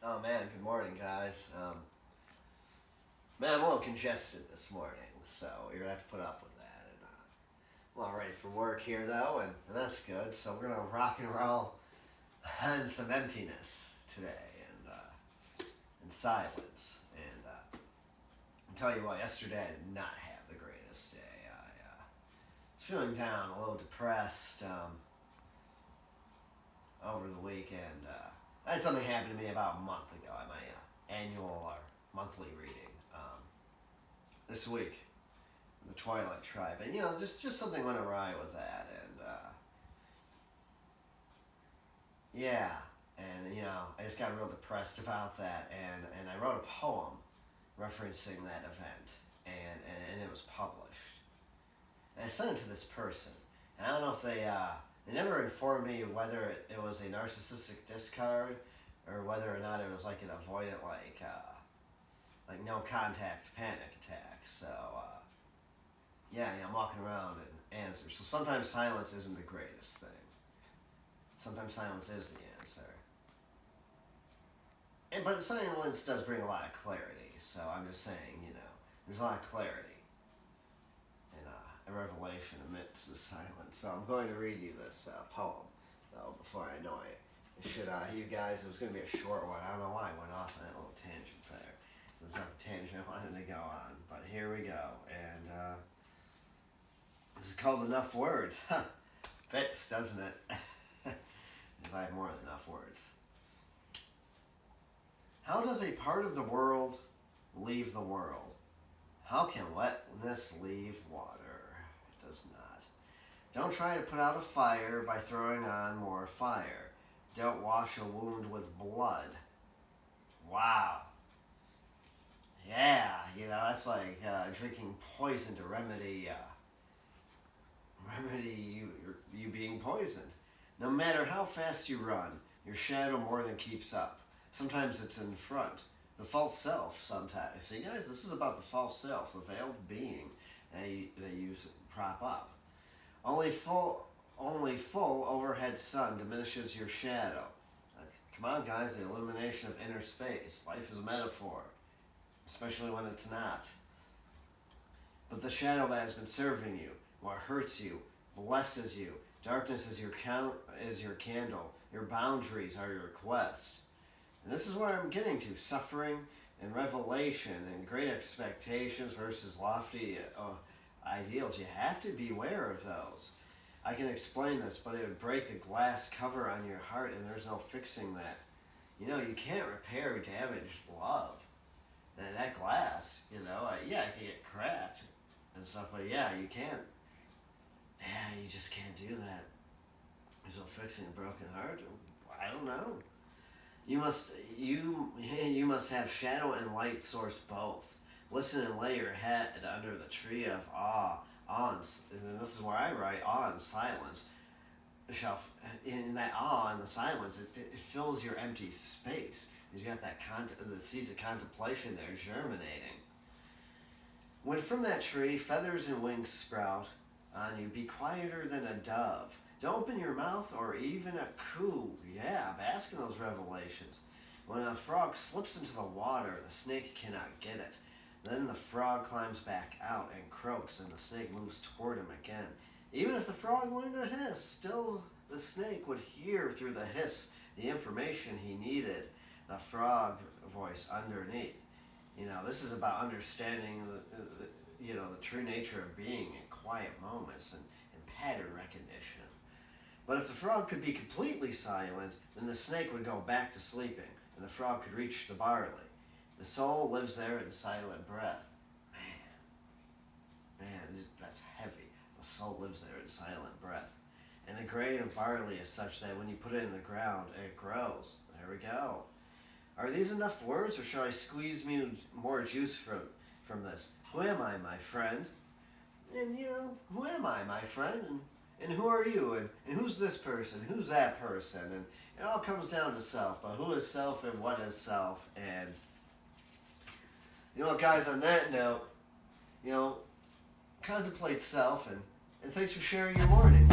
Oh man, good morning, guys. Man, I'm a little congested this morning, so you're gonna have to put up with that. I'm all ready for work here, though, and that's good. So we're gonna rock and roll on some emptiness today, and silence. And I'll tell you what, yesterday I did not have the greatest day. I was feeling down, a little depressed over the weekend. I had something happen to me about a month ago at my annual or monthly reading this week, the Twilight Tribe, and just something went awry with that, and yeah, and I just got real depressed about that, and I wrote a poem referencing that event, and it was published, and I sent it to this person. And I don't know if they never informed me whether it was a narcissistic discard or whether or not it was like an avoidant, like no contact panic attack. So yeah, I'm walking around and answer. So sometimes silence isn't the greatest thing. Sometimes silence is the answer. But silence does bring a lot of clarity. So I'm just saying, there's a lot of clarity in a revelation amidst the silence. So I'm going to read you this poem, though, before I know it. You guys, it was going to be a short one. I don't know why I went off on that little tangent there. It was not the tangent I wanted to go on, but here we go. And this is called Enough Words. Fits, doesn't it? Because I have more than enough words. How does a part of the world leave the world? How can wetness leave water? It does not. Don't try to put out a fire by throwing on more fire. Don't wash a wound with blood. Wow. Yeah, that's like drinking poison to remedy you being poisoned. No matter how fast you run, your shadow more than keeps up. Sometimes it's in front. The false self sometimes. See, guys, this is about the false self, the veiled being that you prop up. Only full overhead sun diminishes your shadow. Come on, guys, the illumination of inner space. Life is a metaphor, especially when it's not. But the shadow that has been serving you, what hurts you, blesses you. Darkness is your candle. Your boundaries are your quest. And this is where I'm getting to. Suffering and revelation and great expectations versus lofty ideals. You have to beware of those. I can explain this, but it would break the glass cover on your heart, and there's no fixing that. You can't repair damaged love. And that glass, yeah, it can get cracked and stuff, but yeah, you can't. Yeah, you just can't do that. There's no fixing a broken heart. I don't know. You must have shadow and light source both. Listen and lay your head under the tree of awe, and this is where I write, awe and silence. In that awe and the silence, it fills your empty space. You got the seeds of contemplation there germinating. When from that tree feathers and wings sprout on you, be quieter than a dove. Don't open your mouth or even a coo. Yeah, bask in those revelations. When a frog slips into the water, the snake cannot get it. Then the frog climbs back out and croaks, and the snake moves toward him again. Even if the frog learned to hiss, still the snake would hear through the hiss the information he needed, the frog voice underneath. This is about understanding the true nature of being in quiet moments and pattern recognition. But if the frog could be completely silent, then the snake would go back to sleeping, and the frog could reach the barley. The soul lives there in silent breath. Man, that's heavy. The soul lives there in silent breath. And the grain of barley is such that when you put it in the ground, it grows. There we go. Are these enough words, or shall I squeeze more juice from this? Who am I, my friend? And who am I, my friend? And who are you? And who's this person? Who's that person? And it all comes down to self. But who is self and what is self? And guys, on that note, contemplate self, and thanks for sharing your morning.